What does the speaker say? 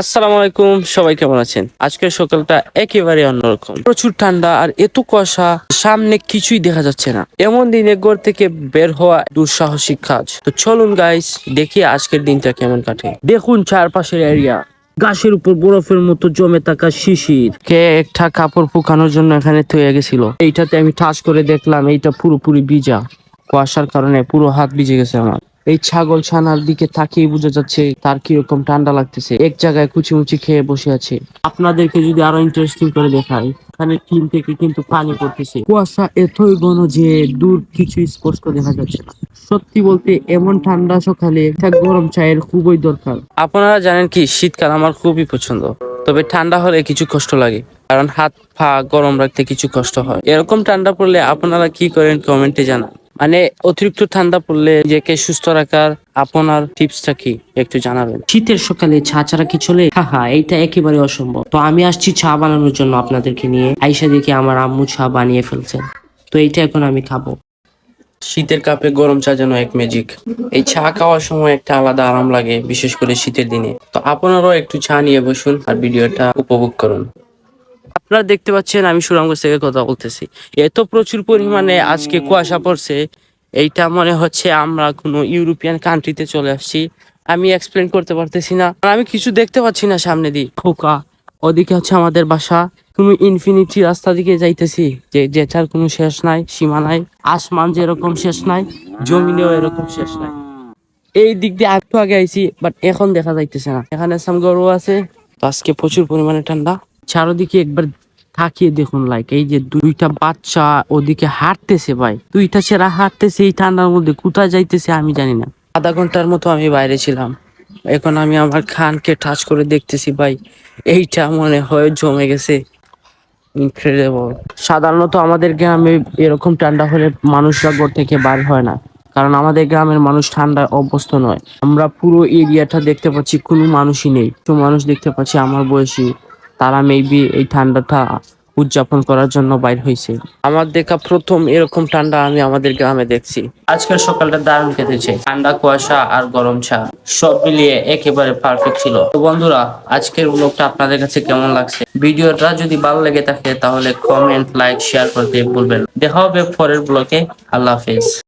আসসালামু আলাইকুম, সবাই কেমন আছেন? আজকের সকালটা একেবারে অন্যরকম। প্রচুর ঠান্ডা আর এত কুয়াশা, সামনে কিছুই দেখা যাচ্ছে না। এমন দিনে ঘর থেকে বের হওয়া দুঃসাহসিক কাজ। তো চলুন গাইস, দেখি আজকের দিনটা কেমন কাটে। দেখুন চারপাশের এরিয়া, গাছের উপর বরফের মতো জমে থাকা শিশির। কে একটা কাপড় শুকানোর জন্য এখানে থয়ে গেছিল, এইটাতে আমি টাচ করে দেখলাম এইটা পুরোপুরি ভিজা। কুয়াশার কারণে পুরো হাত ভিজে গেছে আমার। এই ছাগল ছানার দিকে তাকিয়ে বোঝা যাচ্ছে তার কিরকম ঠান্ডা লাগতেছে। এক জায়গায় কুচিমুচি খেয়ে বসে আছে। আপনাদেরকে যদি আরো ইন্টারেস্টিং করে দেখাই, এখানে টিন থেকে কিন্তু পানি পড়তেছে। কুয়াশা এতই ঘন যে দূর কিছু স্পষ্ট দেখা যাচ্ছে না। সত্যি বলতে এমন ঠান্ডা সকালে একটা গরম চায়ের খুবই দরকার। আপনারা জানেন কি, শীতকাল আমার খুবই পছন্দ। তবে ঠান্ডা হলে কিছু কষ্ট লাগে, কারণ হাত পা গরম রাখতে কিছু কষ্ট হয়। এরকম ঠান্ডা পড়লে আপনারা কি করেন কমেন্টে জানান। মানে অতিরিক্ত ঠান্ডা পড়লে নিজেকে সুস্থ রাখার আপনার টিপসটা কি একটু জানাবেন। শীতের সকালে চা ছাড়া কি চলে? হা, এইটা একেবারে অসম্ভব। তো আমি আসছি চা বানানোর জন্য আপনাদেরকে নিয়ে। আইসা দেখি আমার আম্মু চা বানিয়ে ফেলছেন। তো এইটা এখন আমি খাবো। শীতের কাপে গরম চা যেন এক ম্যাজিক। এই চা খাওয়ার সময় একটা আলাদা আরাম লাগে, বিশেষ করে শীতের দিনে। তো আপনারাও একটু চা নিয়ে বসুন আর ভিডিওটা উপভোগ করুন। আপনারা দেখতে পাচ্ছেন আমি সুনামগঞ্জ থেকে কথা বলতেছি। এত প্রচুর পরিমাণে আজকে কুয়াশা পড়ছে, এইটা মনে হচ্ছে আমরা কোনো ইউরোপিয়ান কান্ট্রিতে চলে আসছি। আমি এক্সপ্লেন করতে পারতেছি না, আর আমি কিছু দেখতে পাচ্ছি না সামনে দিয়ে। খোকা, ওদিকে হচ্ছে আমাদের বাসা। তুমি ইনফিনিটি রাস্তা দিকে যাইতেছি, যেটার কোনো শেষ নাই, সীমা নাই। আসমান যেরকম শেষ নাই, জমিনেও এরকম শেষ নাই। এই দিক দিয়ে একটু আগে আইছি, বাট এখন দেখা যাইতেছে না। এখানে সামগরু আছে। তো আজকে প্রচুর পরিমাণে ঠান্ডা। চারদিকে একবার তাকিয়ে দেখুন, লাইক এই যে দুইটা বাচ্চা ওদিকে হাঁটতেছে ভাই, দুইটা ছেড়া হাঁটতেছে এই ঠান্ডার মধ্যে, কোথায় যাইতেছে আমি জানি না। আধা ঘন্টার মতো আমি বাইরে ছিলাম, এখন আমি আমার খানকে টাচ করে দেখতেছি ভাই, এইটা মনে হয় জমে গেছে। ইনক্রেডিবল। সাধারণত আমাদের গ্রামে এরকম ঠান্ডা হলে মানুষরা ঘর থেকে বার হয় না, কারণ আমাদের গ্রামের মানুষ ঠান্ডায় অভ্যস্ত নয়। আমরা পুরো এরিয়াটা দেখতে পাচ্ছি কোনো মানুষই নেই। তো মানুষ দেখতে পাচ্ছি আমার বয়সী, তারা মেবি এই ঠান্ডাটা উদযাপন করার জন্য বাইর হয়েছে। আমার দেখা প্রথম এরকম ঠান্ডা আমি আমাদের গ্রামে দেখছি। আজকের সকালটা দারুণ কেটেছে, ঠান্ডা কুয়াশা আর গরম চা সব মিলিয়ে একেবারে পারফেক্ট ছিল। তো বন্ধুরা, আজকের ব্লগটা আপনাদের কাছে কেমন লাগছে? ভিডিওটা যদি ভালো লেগে থাকে তাহলে কমেন্ট, লাইক, শেয়ার করতে ভুলবেন না। দেখা হবে পরের ব্লগে। আল্লাহ হাফেজ।